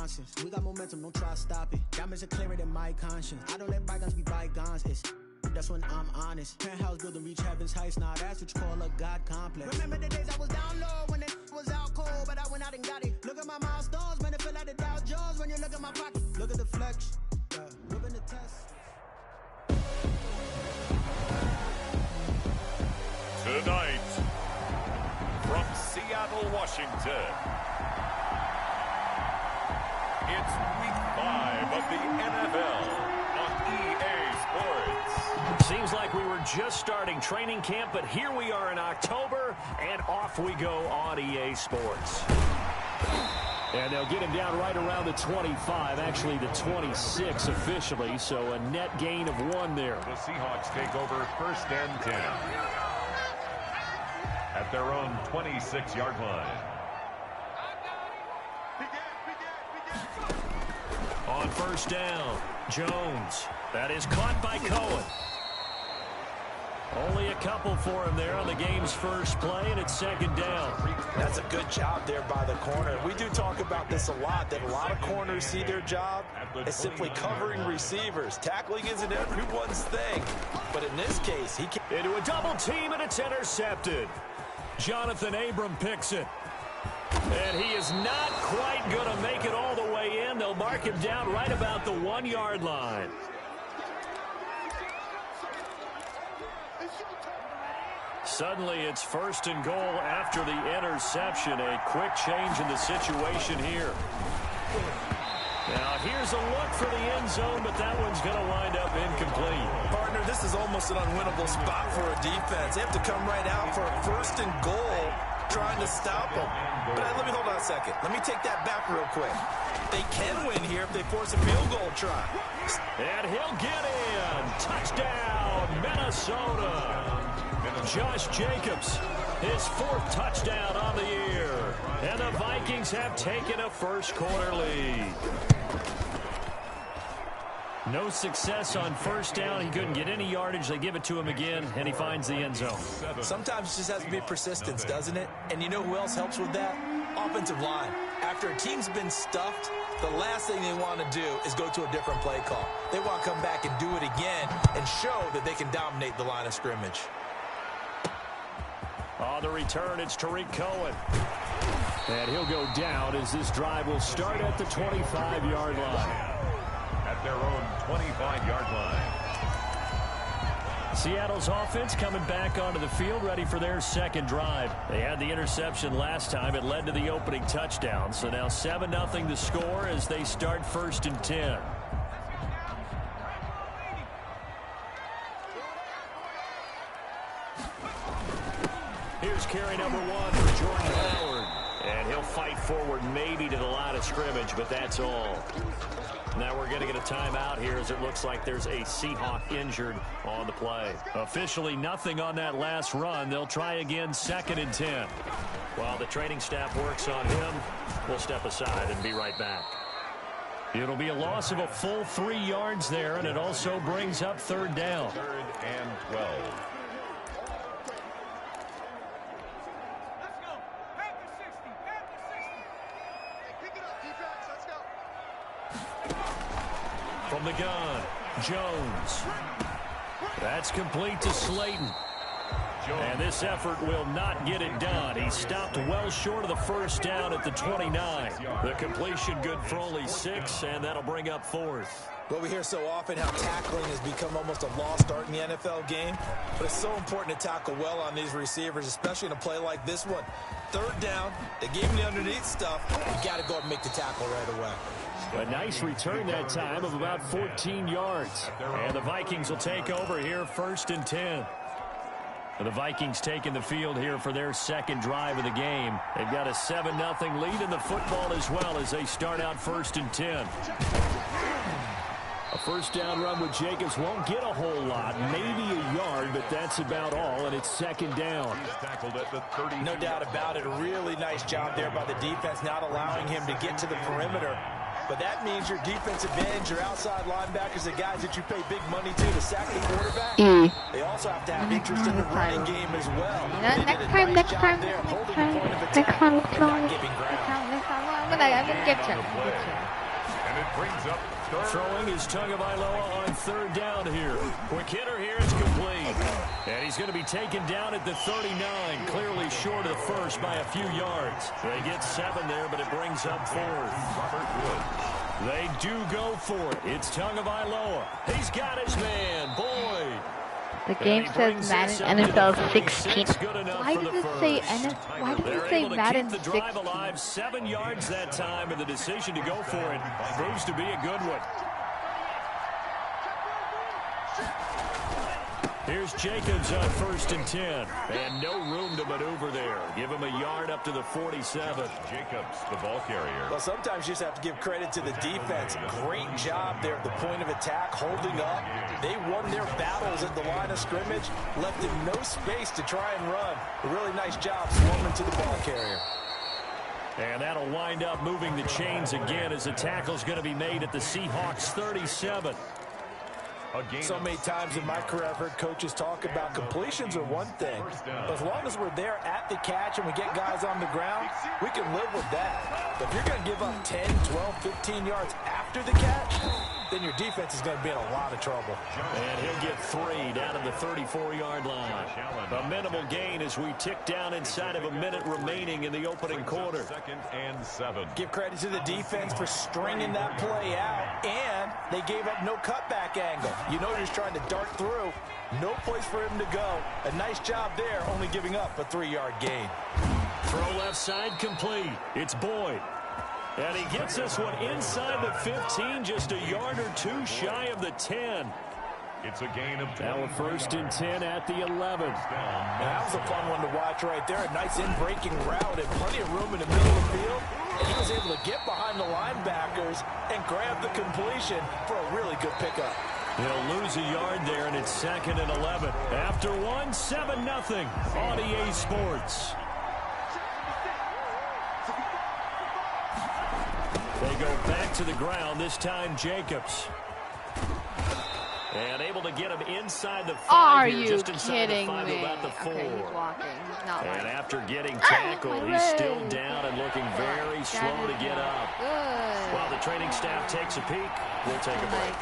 nonsense. We got momentum, don't try to stop it. Diamonds are clearer than my conscience. I don't let bygones be bygones. That's when I'm honest. Penthouse building, reach heaven's heights. Now that's what you call a God complex. Remember the days I was down low when it was out cold, but I went out and got it. Look at my milestones, man, it feel like the Dow Jones when you look at my pocket. Look at the flex, whipping the test. Tonight, from Seattle, Washington, it's Week 5 of the NFL on EA Sports. Seems like we were just starting training camp, but here we are in October, and off we go on EA Sports. And they'll get him down right around the 25, actually the 26 officially, so a net gain of 1 there. The Seahawks take over 1st and 10 at their own 26-yard line. On 1st down, Jones. That is caught by Cohen. Only a couple for him there on the game's first play, and it's 2nd down. That's a good job there by the corner. We do talk about this a lot, that a lot of corners see their job as simply covering receivers. Tackling isn't everyone's thing, but in this case, he can. Into a double team, and it's intercepted. Jonathan Abram picks it. And he is not quite going to make it all the way in. They'll mark him down right about the 1-yard line. Suddenly, it's 1st and goal after the interception. A quick change in the situation here. Now, here's a look for the end zone, but that one's going to wind up incomplete. Partner, this is almost an unwinnable spot for a defense. They have to come right out for a 1st and goal, trying to stop them. But let me hold on a second. Let me take that back real quick. They can win here if they force a field goal try. And he'll get in. Touchdown, Minnesota. Josh Jacobs, his 4th touchdown on the year. And the Vikings have taken a first-quarter lead. No success on 1st down. He couldn't get any yardage. They give it to him again, and he finds the end zone. Sometimes it just has to be persistence, doesn't it? And you know who else helps with that? Offensive line. After a team's been stuffed, the last thing they want to do is go to a different play call. They want to come back and do it again and show that they can dominate the line of scrimmage. On the return, it's Tariq Cohen. And he'll go down as this drive will start at the 25-yard line. At their own 25-yard line. Seattle's offense coming back onto the field, ready for their 2nd drive. They had the interception last time. It led to the opening touchdown. So now 7-0 the score as they start 1st and 10. Here's carry number 1 for Jordan Howard. And he'll fight forward maybe to the line of scrimmage, but that's all. Now we're going to get a timeout here as it looks like there's a Seahawk injured on the play. Officially nothing on that last run. They'll try again 2nd and 10. While the training staff works on him, we'll step aside and be right back. It'll be a loss of a full 3 yards there, and it also brings up 3rd down. 3rd and 12. From the gun, Jones. That's complete to Slayton. And this effort will not get it done. He stopped well short of the 1st down at the 29. The completion good for only 6, and that'll bring up 4th. Well, we hear so often how tackling has become almost a lost art in the NFL game, but it's so important to tackle well on these receivers, especially in a play like this one. 3rd down, they gave him the underneath stuff. You got to go and make the tackle right away. A nice return that time of about 14 yards. And the Vikings will take over here 1st and 10. The Vikings taking the field here for their 2nd drive of the game. They've got a 7-0 lead in the football as well as they start out 1st and 10. A 1st down run with Jacobs won't get a whole lot, maybe a yard, but that's about all, and it's 2nd down. Tackled at the 30. No doubt about it. A really nice job there by the defense, not allowing him to get to the perimeter. But that means your defensive ends, your outside linebackers, the guys that you pay big money to sack the quarterback, they also have to have interest in the running game as well. Next time. I'm gonna get you. And it brings up throwing is Tagovailoa on third down here. Quick hitter here is complete. And he's going to be taken down at the 39, clearly short of the first by a few yards. They get 7 there, but it brings up 4th. They do go for it. It's Tagovailoa. He's got his man. Boyd. The game says Madden NFL 16. Why does it say Madden 16? The drive alive, 7 yards that time, and the decision to go for it proves to be a good one. Here's Jacobs on 1st and 10. And no room to maneuver there. Give him a yard up to the 47. Jacobs, the ball carrier. Well, sometimes you just have to give credit to the defense. Great job there at the point of attack, holding up. They won their battles at the line of scrimmage, left him no space to try and run. A really nice job swarming to the ball carrier. And that'll wind up moving the chains again as the tackle's going to be made at the Seahawks 37. So many times in my career I've heard coaches talk about completions are one thing. But as long as we're there at the catch and we get guys on the ground, we can live with that. But if you're going to give up 10, 12, 15 yards after the catch, then your defense is going to be in a lot of trouble. And he'll get 3 down at the 34-yard line. A minimal gain as we tick down inside of a minute remaining in the opening quarter. 2nd and 7. Give credit to the defense for stringing that play out, and they gave up no cutback angle. You know he's trying to dart through. No place for him to go. A nice job there, only giving up a 3-yard gain. Throw left side complete. It's Boyd. And he gets this one inside the 15, just a yard or 2 shy of the 10. It's a gain of 20. Now a 1st and 10 at the 11. That was a fun one to watch right there. A nice in-breaking route and plenty of room in the middle of the field. And he was able to get behind the linebackers and grab the completion for a really good pickup. He'll lose a yard there, and it's 2nd and 11. After 1, 7-0 on EA Sports. They go back to the ground, this time Jacobs. And able to get him inside the 5. Are here, you just inside kidding the 5 me? about the 4. Okay, he's walking. He's not And walking. after getting tackled, he's still down and looking very slow to get up. Good. While the training staff takes a peek, we'll take a break.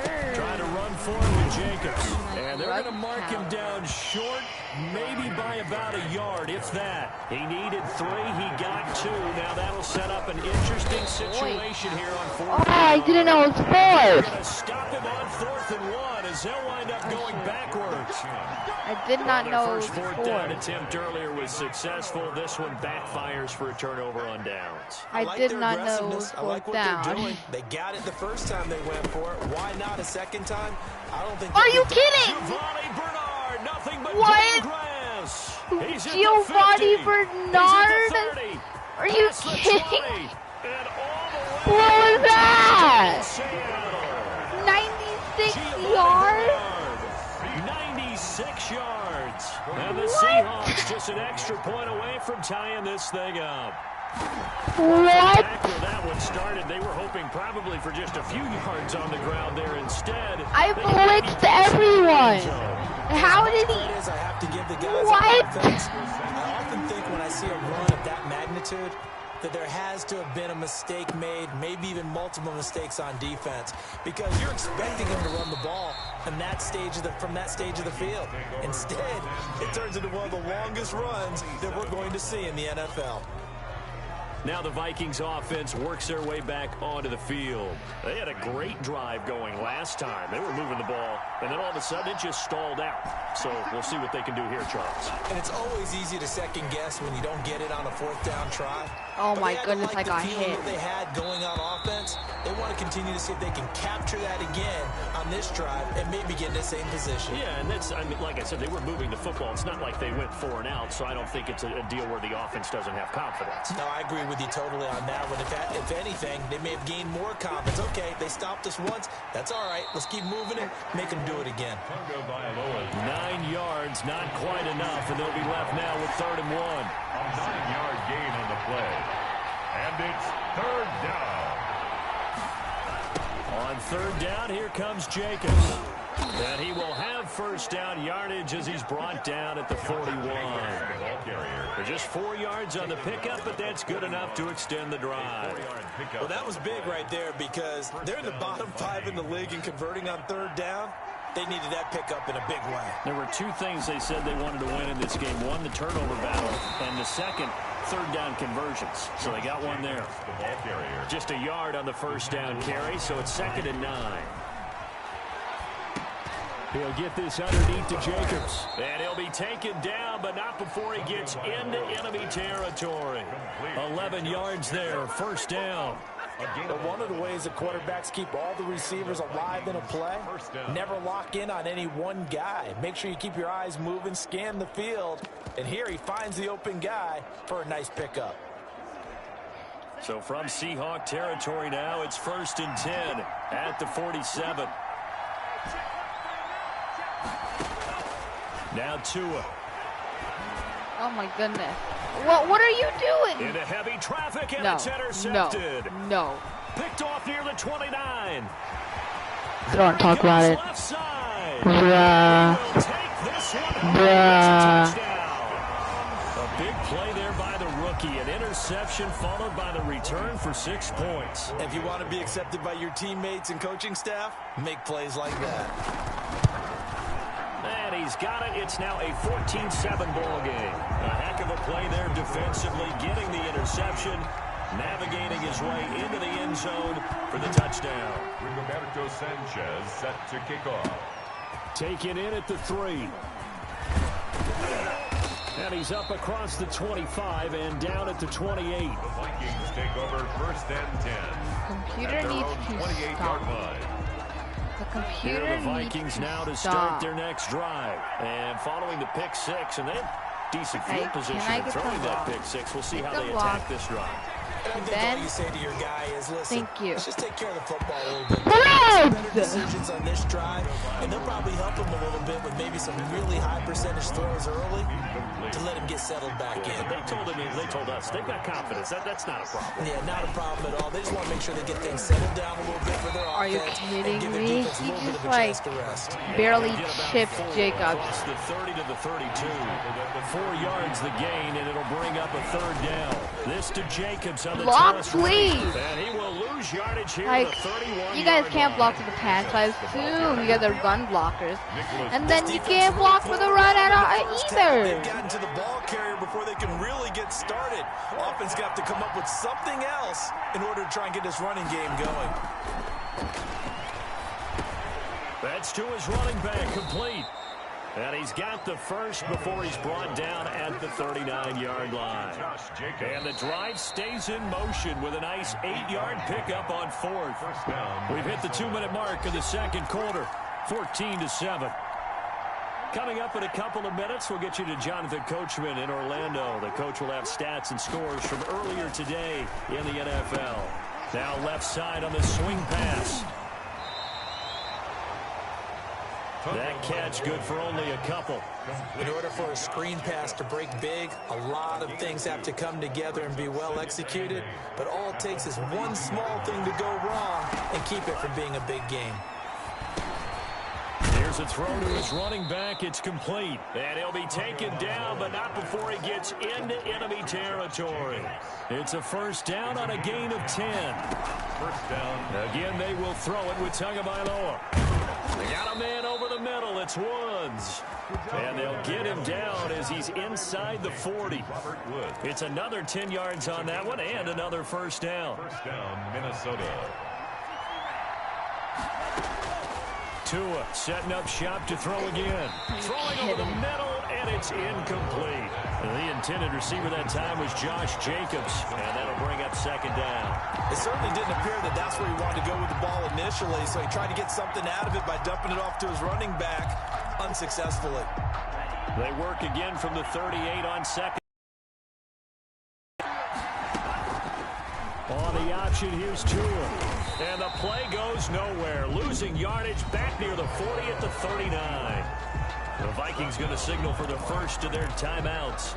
Sure. Trying to run for it with Jacobs. And they're going to mark him down short, maybe by about a yard, if that. He needed 3, he got 2. Now that'll set up an interesting situation here on 4th. Oh, I didn't know it was 4. They're going to stop him on 4th and 1 as they'll wind up going backwards. I did not know it was The first 4th 4. down attempt earlier was successful. This one backfires for a turnover on downs. I like did their not know it aggressiveness. was I like 4th what down. they're doing. They got it the first time they went for it. Why not a second time? I don't think. Are you kidding? Giovanni Bernard, nothing but What? grass. He's at Giovanni the 50. Bernard? He's at the 30. Are you Past the kidding? 20, and all the way What was that? Seattle. 96 Giovanni yards? Bernard, 96 yards. And the Seahawks just an extra point away from tying this thing up. What? After that one started, they were hoping probably for just a few yards on the ground there instead. I blitzed everyone. How did he? Is I have to give the guys What? on offense. I often think when I see a run of that magnitude that there has to have been a mistake made, maybe even multiple mistakes on defense, because you're expecting him to run the ball from that stage of the field. Instead, it turns into one of the longest runs that we're going to see in the NFL. Now the Vikings offense works their way back onto the field. They had a great drive going last time. They were moving the ball, and then all of a sudden it just stalled out. So we'll see what they can do here, Charles. And it's always easy to second guess when you don't get it on a 4th down try. Oh But my they had to goodness, like I got the feeling hit. that they had going on offense. They want to continue to see if they can capture that again on this drive and maybe get in the same position. Yeah, and that's, I mean, like I said, they were moving the football. It's not like they went 4 and out, so I don't think it's a deal where the offense doesn't have confidence. No, I agree with you totally on that one. If anything, they may have gained more confidence. Okay, they stopped us once. That's all right. Let's keep moving it. Make them do it again. 9 yards, not quite enough, and they'll be left now with 3rd and 1. A 9-yard gain on the play. And it's 3rd down. On third down, here comes Jacobs. And he will have first down yardage as he's brought down at the 41. They're just 4 yards on the pickup, but that's good enough to extend the drive. Well, that was big right there because they're in the bottom 5 in the league and converting on third down. They needed that pickup in a big way. There were 2 things they said they wanted to win in this game. One, the turnover battle, and the second, third down conversions. So they got one there. Just a yard on the first down carry, so it's 2nd and 9. He'll get this underneath to Jacobs. And he'll be taken down, but not before he gets into enemy territory. 11 yards there, first down. But one of the ways that quarterbacks keep all the receivers alive in a play, never lock in on any one guy. Make sure you keep your eyes moving, scan the field. And here he finds the open guy for a nice pickup. So from Seahawk territory now, it's 1st and 10 at the 47. Now Tua. Oh my goodness. What are you doing? Into heavy traffic, and it's intercepted. No. Picked off near the 29. I don't want to talk about it. Left side. Bruh. Take this one. Bruh. A big play there by the rookie. An interception followed by the return for 6 points. If you want to be accepted by your teammates and coaching staff, make plays like that. And he's got it. It's now a 14-7 ball game. A heck of a play there defensively, getting the interception, navigating his way into the end zone for the touchdown. Rigoberto Sanchez set to kick off. Taken in at the 3. And he's up across the 25 and down at the 28. The Vikings take over 1st and 10. Computer needs to stop. Here are the Vikings now to start their next drive. And following the pick 6, and they have decent field position in throwing that pick 6. We'll see how they attack this drive. And then all you say to your guy is, listen, let's just take care of the football a little bit. Better decisions on this drive, and they'll probably help him a little bit with maybe some really high percentage throws early to let him get settled back in. They told us they've got confidence. That's not a problem. Yeah, not a problem at all. They just want to make sure they get things settled down a little bit for their offense. Are you kidding me? He just like barely chipped Jacobs. Across the 30 to the 32. 4 yards the gain, and it'll bring up a third down. This to Jacobs on the block, please. And he will lose yardage here like, at the 31. You guys can't block for the pass. I assume you guys are run blockers. And then you can't block for the run at all either. They've gotten to the ball carrier before they can really get started. Offense got to come up with something else in order to try and get this running game going. That's to his running back, complete. And he's got the first before he's brought down at the 39-yard line. And the drive stays in motion with a nice 8-yard pickup on 4th. We've hit the 2-minute mark of the second quarter, 14-7. Coming up in a couple of minutes, we'll get you to Jonathan Coachman in Orlando. The coach will have stats and scores from earlier today in the NFL. Now left side on the swing pass. That catch good for only a couple. In order for a screen pass to break big, a lot of things have to come together and be well executed. But all it takes is one small thing to go wrong and keep it from being a big game. Here's a throw to his running back. It's complete. And he'll be taken down, but not before he gets into enemy territory. It's a first down on a gain of 10. First down. Again, they will throw it with Tagovailoa. They got a man over the middle. It's Woods. And they'll get him down as he's inside the 40. It's another 10 yards on that one and another first down. First down, Minnesota. Tua setting up shop to throw again. Throwing over the middle, and it's incomplete. The intended receiver that time was Josh Jacobs, and that'll bring up second down. It certainly didn't appear that that's where he wanted to go with the ball initially, so he tried to get something out of it by dumping it off to his running back unsuccessfully. They work again from the 38 on second. On the option, here's Tua. And the play goes nowhere. Losing yardage back near the 40 at the 39. The Vikings going to signal for the first of their timeouts,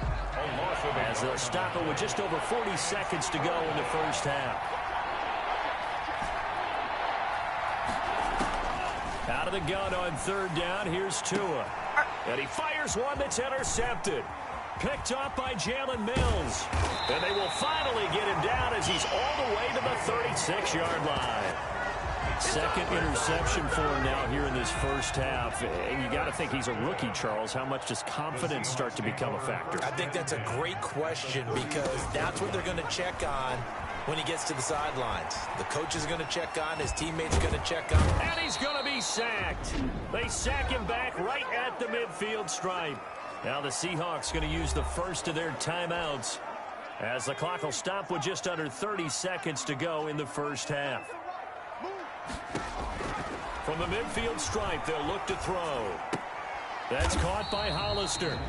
as they'll stop it with just over 40 seconds to go in the first half. Out of the gun on 3rd down. Here's Tua. And he fires one that's intercepted. Picked off by Jalen Mills. And they will finally get him down as he's all the way to the 36-yard line. Second interception for him now here in this first half. And you got to think he's a rookie, Charles. How much does confidence start to become a factor? I think that's a great question because that's what they're going to check on when he gets to the sidelines. The coach is going to check on, his teammates are going to check on. And he's going to be sacked. They sack him back right at the midfield stripe. Now the Seahawks going to use the first of their timeouts as the clock will stop with just under 30 seconds to go in the first half. From the midfield stripe, they'll look to throw. That's caught by Hollister.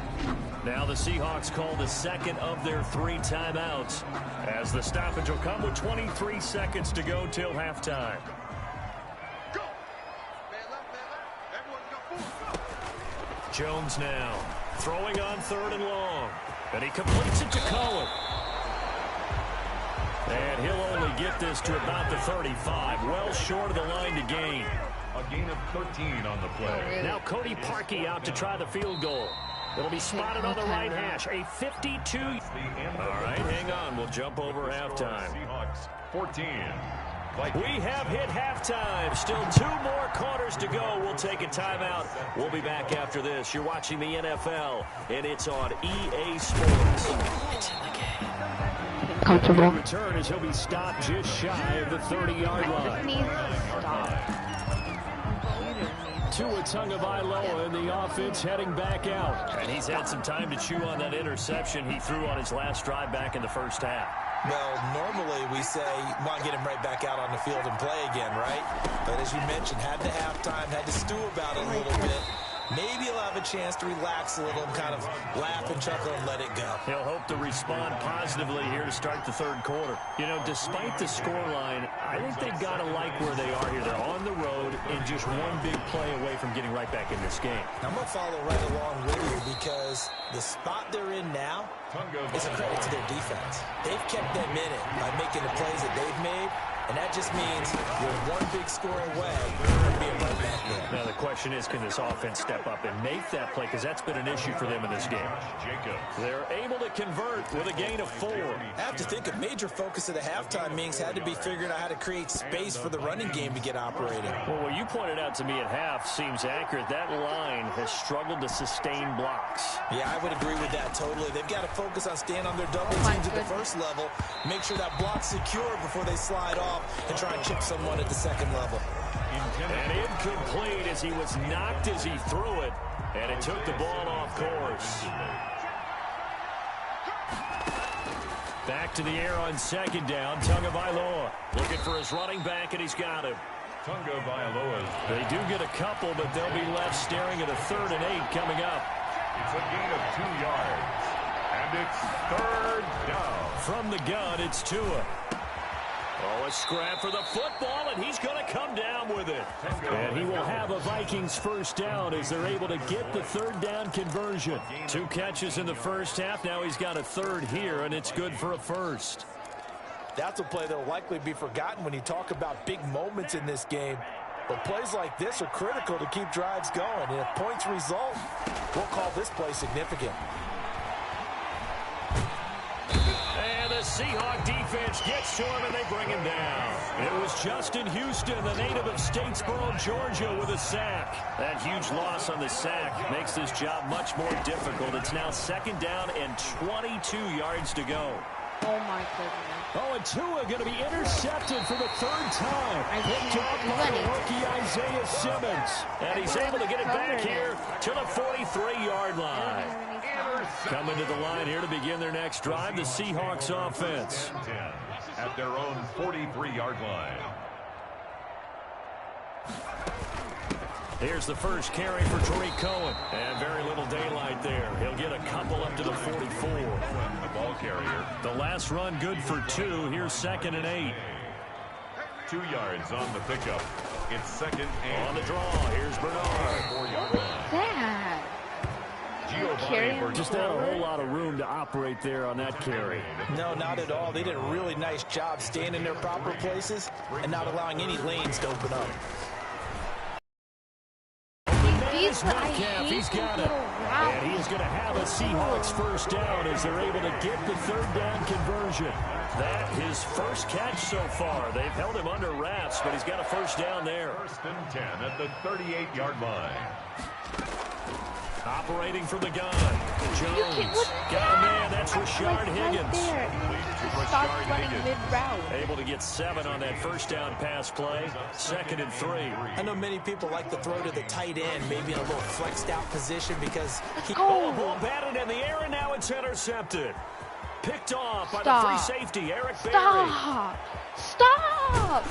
Now the Seahawks call the second of their 3 timeouts as the stoppage will come with 23 seconds to go till halftime. Jones now throwing on 3rd and long. And he completes it to Cohen. And he'll only get this to about the 35. Well short of the line to gain. A gain of 13 on the play. Now Cody Parkey out to try the field goal. It'll be spotted on the right hash. A 52. All right, hang on. We'll jump over halftime. Seahawks 14. We have hit halftime. Still 2 more quarters to go. We'll take a timeout. We'll be back after this. You're watching the NFL, and it's on EA Sports. It's in the game. Comfortable. Return as he'll be stopped just shy of the 30-yard line. Tua Tagovailoa in the offense heading back out. And he's had some time to chew on that interception he threw on his last drive back in the first half. Well, normally we say you want to get him right back out on the field and play again, right? But as you mentioned, had to halftime, had to stew about it a little bit. Maybe he'll have a chance to relax a little and kind of laugh and chuckle and let it go. He'll hope to respond positively here to start the 3rd quarter. You know, despite the scoreline, I think they've got to like where they are here. They're on the road and just one big play away from getting right back in this game. I'm going to follow right along with you because the spot they're in now is a credit to their defense. They've kept them in it by making the plays that they've made. And that just means you're one big score away from being right back there. Now the question is, can this offense step up and make that play? Because that's been an issue for them in this game. They're able to convert with a gain of 4. I have to think a major focus of the halftime meetings had to be figuring out how to create space for the running game to get operating. Well, what you pointed out to me at half seems accurate. That line has struggled to sustain blocks. Yeah, I would agree with that totally. They've got to focus on staying on their double teams at the first level, make sure that block's secure before they slide off and try and chip someone at the 2nd level. And incomplete as he was knocked as he threw it, and it took the ball off course. Back to the air on 2nd down. Tagovailoa looking for his running back, and he's got him. Tagovailoa. They do get a couple, but they'll be left staring at a 3rd and 8 coming up. It's a gain of 2 yards. And it's 3rd down. From the gun, it's Tua. Oh, a scrap for the football, and he's going to come down with it. And he will have a Vikings first down as they're able to get the 3rd down conversion. 2 catches in the first half. Now he's got a 3rd here, and it's good for a first. That's a play that will likely be forgotten when you talk about big moments in this game. But plays like this are critical to keep drives going. And if points result, we'll call this play significant. The Seahawk defense gets to him, and they bring him down. It was Justin Houston, the native of Statesboro, Georgia, with a sack. That huge loss on the sack makes this job much more difficult. It's now 2nd down and 22 yards to go. Oh, my goodness. Oh, and Tua going to be intercepted for the 3rd time. Picked up by the rookie Isaiah Simmons. And he's able to get it back here to the 43-yard line. Coming to the line here to begin their next drive, the Seahawks offense. At their own 43-yard line. Here's the first carry for Tariq Cohen. And very little daylight there. He'll get a couple up to the 44. The ball carrier. The last run good for 2. Here's 2nd and 8. 2 yards on the pickup. It's 2nd and on the draw. Here's Bernard. 4-yard line. That. Just not a whole lot of room to operate there on that carry. No, not at all. They did a really nice job staying in their proper places and not allowing any lanes to open up. DK Metcalf, he's got it. And he is going to have a Seahawks first down as they're able to get the third down conversion. That his first catch so far. They've held him under wraps, but he's got a first down there. First and 10 at the 38-yard line. Operating from the gun. Jones. Got a man. That's Rashard Higgins. Starts running mid-route. Able to get 7 on that first down pass play. 2nd and 3. I know many people like to throw to the tight end, maybe in a little flexed out position because he... Oh, ball batted in the air, and now it's intercepted. Picked off by the free safety, Eric Berry. Stop!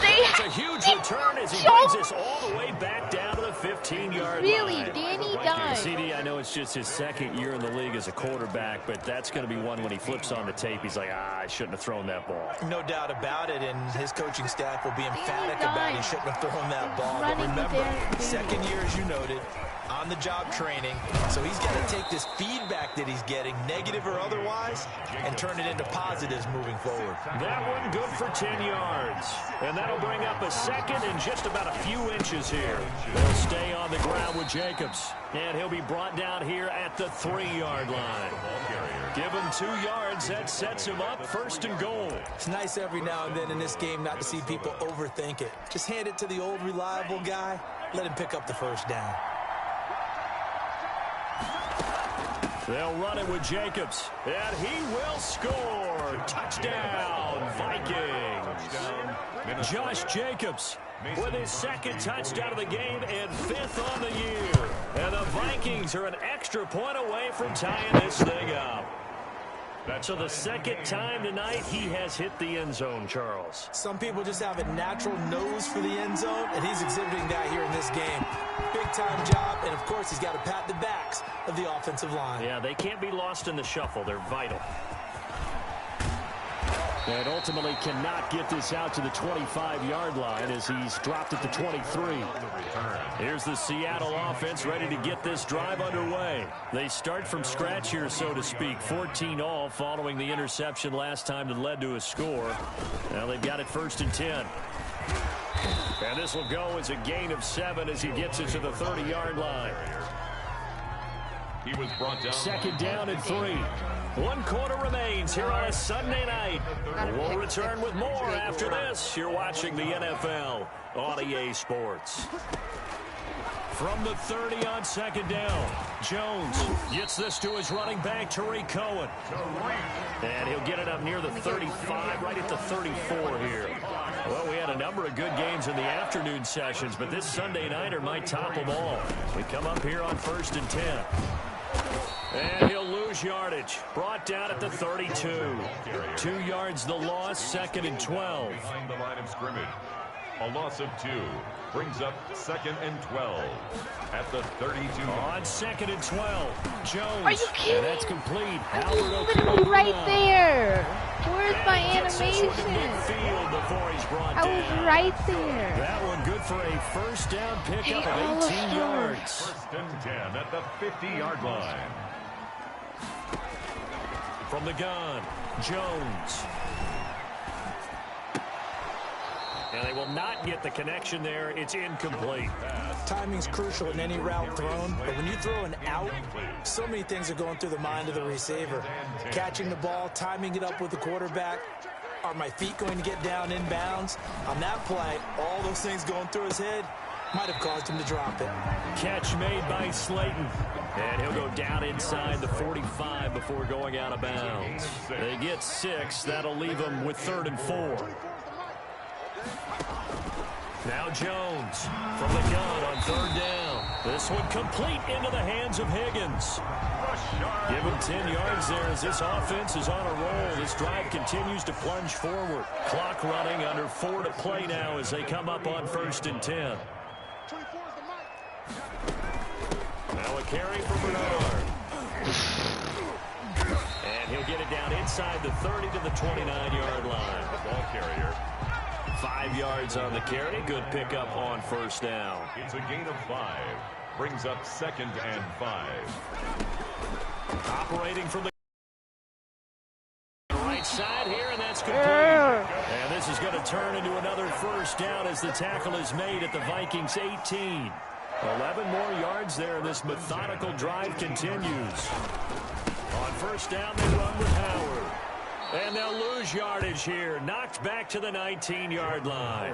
It's a huge return as he brings this all the way back down to the 15-yard line. Really, Danny Dimes. CD, I know it's just his 2nd year in the league as a quarterback, but that's going to be one when he flips on the tape. He's like, I shouldn't have thrown that ball. No doubt about it, and his coaching staff will be emphatic about he shouldn't have thrown that ball. But remember, 2nd year, as you noted, on-the-job training, so he's got to take this feedback that he's getting, negative or otherwise, and turn it into positives moving forward. That one good for 10 yards, and that'll bring up a 2nd and just about a few inches here. They'll stay on the ground with Jacobs, and he'll be brought down here at the 3-yard line. Give him 2 yards. That sets him up 1st and goal. It's nice every now and then in this game not to see people overthink it. Just hand it to the old reliable guy, let him pick up the first down. They'll run it with Jacobs, and he will score. Touchdown, Vikings. Josh Jacobs with his 2nd touchdown of the game and 5th on the year. And the Vikings are an extra point away from tying this thing up. So the 2nd time tonight he has hit the end zone, Charles. Some people just have a natural nose for the end zone, and he's exhibiting that here in this game. Big-time job, and of course he's got to pat the backs of the offensive line. Yeah, they can't be lost in the shuffle. They're vital. And ultimately cannot get this out to the 25-yard line as he's dropped at the 23. Here's the Seattle offense ready to get this drive underway. They start from scratch here, so to speak. 14-all following the interception last time that led to a score. Now they've got it 1st and 10. And this will go as a gain of 7 as he gets it to the 30-yard line. He was brought down. 2nd down and 3. 1 quarter remains here on a Sunday night. We'll return with more after this. You're watching the NFL on EA Sports. From the 30 on 2nd down, Jones gets this to his running back, Tariq Cohen. And he'll get it up near the 35, right at the 34 here. Well, we had a number of good games in the afternoon sessions, but this Sunday nighter might top them all. We come up here on 1st and 10. And he'll lose yardage. Brought down at the 32. 2 yards the loss, 2nd and 12. Behind the line of scrimmage. A loss of 2 brings up 2nd and 12 at the 32. On 2nd and 12, Jones. Are you kidding? And that's complete. I was literally right there. Where's my animation? I was right there. That one good for a first down pickup of 18 yards. 1st and 10 at the 50-yard line. From the gun, Jones. And they will not get the connection there. It's incomplete. Timing's crucial in any route thrown, but when you throw an out, so many things are going through the mind of the receiver. Catching the ball, timing it up with the quarterback. Are my feet going to get down in bounds? On that play, all those things going through his head might have caused him to drop it. Catch made by Slayton. And he'll go down inside the 45 before going out of bounds. They get 6. That'll leave them with 3rd and 4. Now Jones from the gun on 3rd down. This one complete into the hands of Higgins. Give him 10 yards there as this offense is on a roll. This drive continues to plunge forward. Clock running, under 4 to play now as they come up on 1st and 10. Now a carry for Bernard. And he'll get it down inside the 30 to the 29-yard line. Ball carrier. 5 yards on the carry. Good pickup on 1st down. It's a gain of 5. Brings up 2nd and 5. Operating from the right side here, and that's complete. And this is going to turn into another 1st down as the tackle is made at the Vikings 18. 11 more yards there. This methodical drive continues. On first down, they run with Howard. And they'll lose yardage here. Knocked back to the 19-yard line.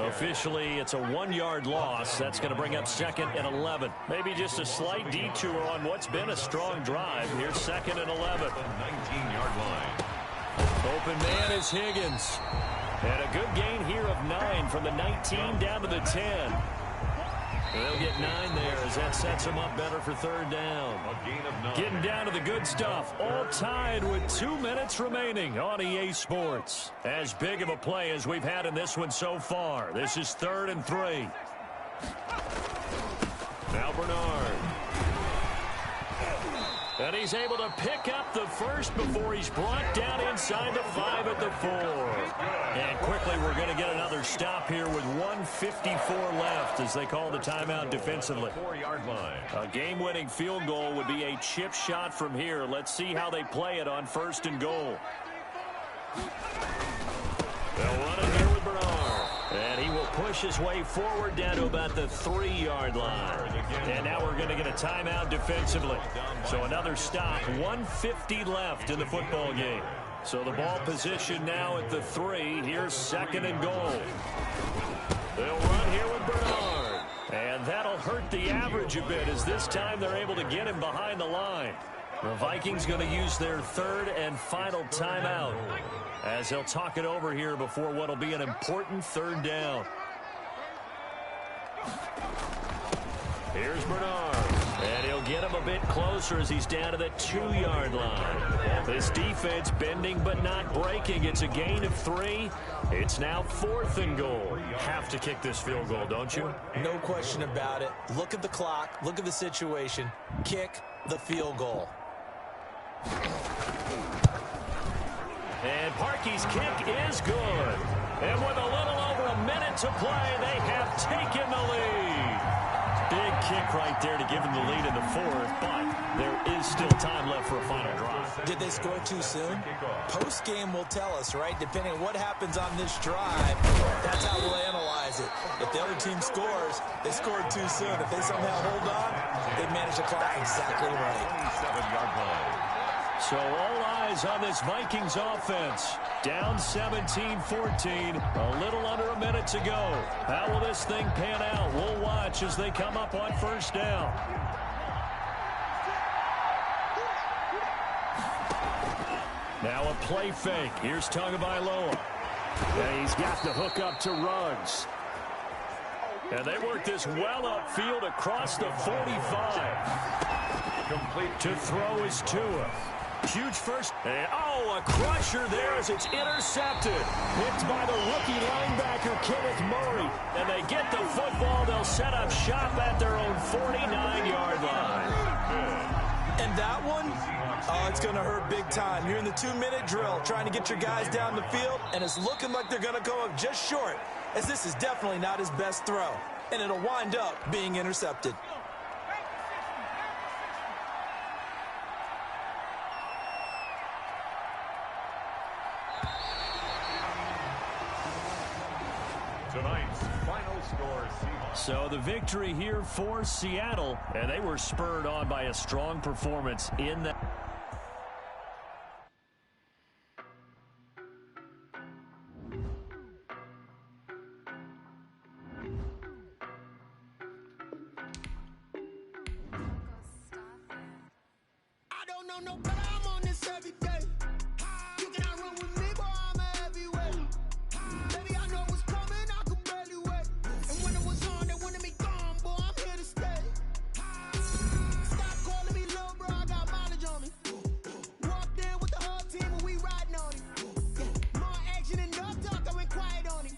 Officially, it's a 1-yard loss. That's going to bring up 2nd and 11. Maybe just a slight detour on what's been a strong drive. Here's 2nd and 11. 19-yard line. Open man is Higgins. And a good gain here of 9 from the 19 down to the 10. They'll get 9 there as that sets them up better for 3rd down. A gain of 9. Getting down to the good stuff. All tied with 2 minutes remaining on EA Sports. As big of a play as we've had in this one so far. This is 3rd and 3. Now Bernard. And he's able to pick up the first before he's brought down inside the 5 at the 4. And quickly we're going to get another stop here with 1:54 left as they call the timeout defensively. 4-yard line. A game-winning field goal would be a chip shot from here. Let's see how they play it on 1st and goal. They'll run it here with Bernard. And he will push his way forward down to about the 3-yard line. And now we're going to get a timeout defensively. So another stop. 1:50 left in the football game. So the ball position now at the 3. Here's 2nd and goal. They'll run here with Bernard. And that'll hurt the average a bit as this time they're able to get him behind the line. The Vikings going to use their 3rd and final timeout as they'll talk it over here before what will be an important 3rd down. Here's Bernard. And he'll get him a bit closer as he's down to the 2-yard line. This defense bending but not breaking. It's a gain of 3. It's now 4th and goal. Have to kick this field goal, don't you? No question about it. Look at the clock. Look at the situation. Kick the field goal. And Parkey's kick is good. And with a little over a minute to play, they have taken the lead. Big kick right there to give them the lead in the 4th, but there is still time left for a final drive. Did they score too soon? Post-game will tell us, right? Depending on what happens on this drive, that's how we'll analyze it. If the other team scores, they scored too soon. If they somehow hold on, they manage the clock exactly right. 27-yard line. So all eyes on this Vikings offense. Down 17-14, a little under a minute to go. How will this thing pan out? We'll watch as they come up on 1st down. Now a play fake. Here's Tagovailoa. And he's got the hook up to Ruggs. And they work this well upfield across the 45. Complete. To throw is Tua. Huge first. And, a crusher there as it's intercepted. Picked by the rookie linebacker, Kenneth Murray. And they get the football. They'll set up shop at their own 49-yard line. And that one, it's going to hurt big time. You're in the 2-minute drill trying to get your guys down the field, and it's looking like they're going to go up just short, as this is definitely not his best throw. And it'll wind up being intercepted. Tonight's final score. So the victory here for Seattle, and they were spurred on by a strong performance in that. I don't know no better, I'm on this every day. You cannot run with me, boy, I'm a heavyweight. Baby, I know what's coming, I could barely wait. And when it was on, they wanted me gone, boy, I'm here to stay. Stop calling me little bro, I got mileage on me. Walked in with the whole team and we riding on him. Yeah, more action and no talk, I went quiet on him.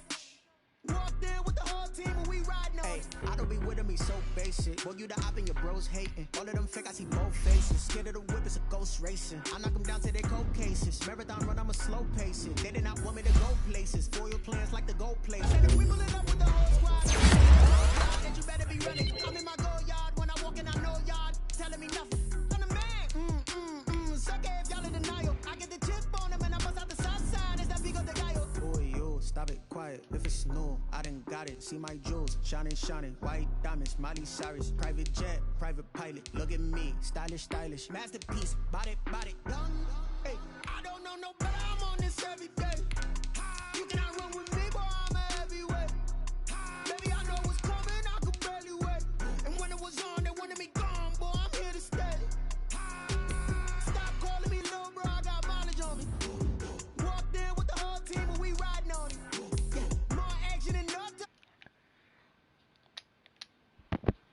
Walked in with the whole team and we riding on him. I don't be with me so basic. Boy, you the op and your bros hating. All of them fake, I see both faces. Scared of the whip, it's a ghost racing. I knock them down to their cold cases. Marathon run, I'ma slow pace it. They did not want me to go places. Foil plans like the gold places. And we pulling up with the whole squad. And you better be ready. I'm in my go yard. When I walk in, I know yard. Telling me nothing. I'm the man. Suck it if y'all in denial. I get the chip on them and I bust out the south side. It's that big of the guy. Boy, yo, stop it quiet. If it's new, I done got got it. See my jewels, shining, shining. White diamonds, Miley Cyrus. Private jet, private pilot. Look at me, stylish, stylish. Masterpiece, body, body. Young